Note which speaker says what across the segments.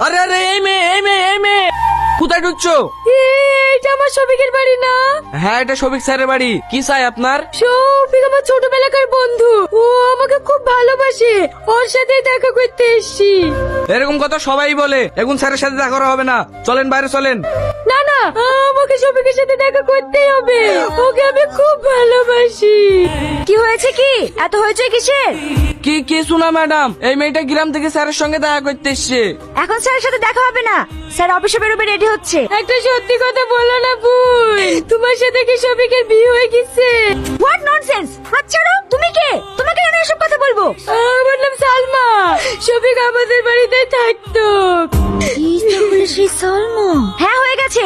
Speaker 1: আরে আরে এই মেয়ে কোথায় ঢুকছো?
Speaker 2: এটা আমার শফিকের বাড়ি না?
Speaker 1: হ্যাঁ, এটা শফিক স্যারের বাড়ি। কি চাই আপনার?
Speaker 2: শফিক আমার ছোটবেলাকার বন্ধু, ও আমাকে খুব ভালোবাসে, ওর সাথে দেখা করতে এসেছি।
Speaker 1: এরকম কথা সবাই বলে, এখন স্যারের সাথে দেখা করা হবে না, চলেন বাইরে চলেন।
Speaker 2: না না, আমাকে শফিকের সাথে দেখা করতেই হবে, ওকে আমি খুব ভালোবাসি। কি হয়েছে, কি এত হয়েছে কিসের?
Speaker 1: কি শোনা ম্যাডাম, এই মেয়েটা গ্রাম থেকে স্যারের সঙ্গে দেখা করতে এসছে।
Speaker 2: এখন স্যারের সাথে দেখা হবে না, স্যার অফিসে বেরোবে, রেডি হচ্ছে। একটা সত্যি কথা বলো না ভুল, তোমার সাথে কি শফিকের বিয়ে হয়ে গেছে? হোয়াট ননসেন্স, হাত ছাড়ো। তুমি কে? তোমাকে কেন এসব কথা বলবো? আমার নাম সালমা, শফিক আমাদের বাড়িতে থাকতো। কি সালমা? হ্যাঁ হয়ে গেছে।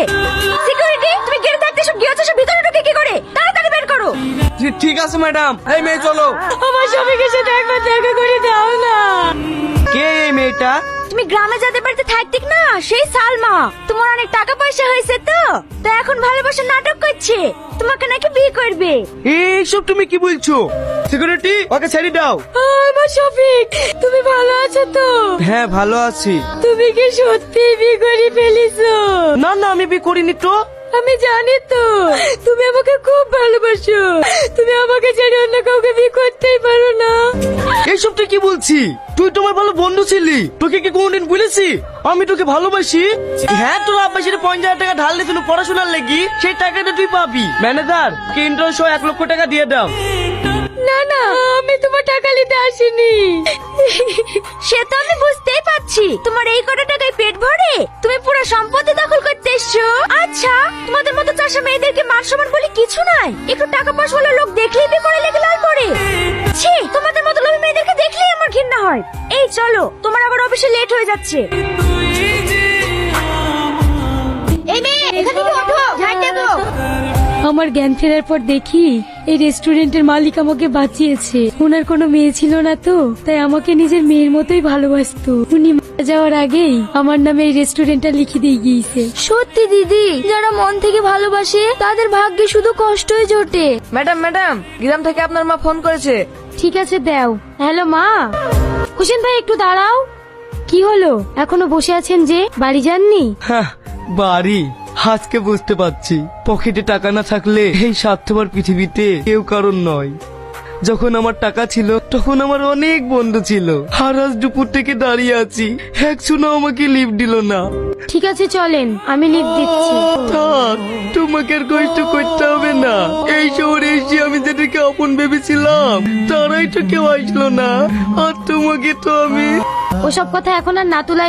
Speaker 2: সিকিউরিটি, তুমি গেটে থাকতে সব গিয়েছো, সব ভিতরে ঢুকে কি করে? তাড়াতাড়ি বের করো।
Speaker 1: ঠিক আছে ম্যাডাম। এই মেয়ে চলো।
Speaker 2: আমার শফিকের সাথে একবার দেখা করে দাও না।
Speaker 1: কে এই মেয়েটা?
Speaker 2: তুমি গ্রামে যাদের বাড়িতে থাকতিক না, সেই সালমা। তোমার অনেক টাকা পয়সা হয়েছে তো, তো এখন ভালোবাসার নাটক করছে, তোমাকে নাকি বিয়ে করবে।
Speaker 1: এইসব তুমি কি বলছো? সিকিউরিটি, ওকে ছেড়ে দাও।
Speaker 2: আমার শফিক, তুমি ভালো আছো তো?
Speaker 1: হ্যাঁ ভালো আছি।
Speaker 2: তুমি কি সত্যি বিয়ে করে ফেলেছো?
Speaker 1: না না, আমি বিয়ে করিনি তো।
Speaker 2: আমি জানি তো, তুমি আমাকে খুব ভালোবাসো, তুমি আমাকে ছেড়ে অন্য কাউকে বিয়ে করতেই পারো না।
Speaker 1: এইসব তুই কি বলছি? তুই তোমার ভালো বন্ধু ছিলি, তোকে কি কোনদিন বলেছি আমি তোকে ভালোবাসি? হ্যাঁ, তোর আব্বা সেটা 50,000 টাকা ঢাল দিয়েছিল পড়াশোনার লেগি, সেই টাকাটা তুই পাবি। ম্যানেজার কে ইন্টারেস্ট 1 লক্ষ টাকা দিয়ে দাও।
Speaker 2: না না, আমি তোমার টাকা নিতে আসিনি। সে তো আমি বুঝতেই পারছি, তোমার এই কটা টাকায় পেট ভরে তুমি পুরো সম্পত্তি দখল করতে এসছো। আচ্ছা, তোমাদের মতো চাষা মেয়েদেরকে মান সম্মান বলে কিছু নাই? একটু টাকা পয়সা হলে লোক দেখলেই বিয়ে করে লেগে লাল করে। ছি, তোমাদের মতো লোভী মেয়েদেরকে দেখলেই আমার ঘৃণা হয়। এই চলো, তোমার আবার অফিসে লেট হয়ে যাচ্ছে। এই মেয়ে, এখান থেকে ওঠো, ঝাড় দেবো। আমার জ্ঞান ফেরার পর দেখি এই রেস্টুরেন্টের মালিক আমাকে বাঁচিয়েছে। ওনার কোনো মেয়ে ছিল না তো, তাই আমাকে নিজের মেয়ের মতোই ভালোবাসতো। উনি মারা যাওয়ার আগেই আমার নামে এই রেস্টুরেন্টটা লিখে দিয়ে গিয়েছে। সত্যি দিদি, যারা মন থেকে ভালোবাসে তাদের ভাগ্যে শুধু কষ্টই জোটে।
Speaker 3: ম্যাডাম, গ্রাম থেকে আপনার মা ফোন করেছে।
Speaker 2: ঠিক আছে দাও। হ্যালো মা। হোসেন ভাই একটু দাঁড়াও। কি হলো, এখনো বসে আছেন যে, বাড়ি যাননি?
Speaker 1: হ্যাঁ, বাড়ি আজকে বুঝতে পারছি, পকেটে টাকা না থাকলে এই স্বার্থপর পৃথিবীতে কেউ কারণ নয়। যখন আমার টাকা ছিল তখন আমার অনেক বন্ধু ছিল, আর আজ দুপুর থেকে দাঁড়িয়ে আছি, একজনও আমাকে লিফট দিল না।
Speaker 2: ঠিক আছে চলেন, আমি লিফট দিচ্ছি।
Speaker 1: থাক, তোমাকে আর কষ্ট করতে হবে না। এই শহরে এসে আমি যেটাকে আপন ভেবেছিলাম তারাই তো কেউ আসলো না, আর তোমাকে তো আমি।
Speaker 2: ওসব কথা এখন আর না তুলাই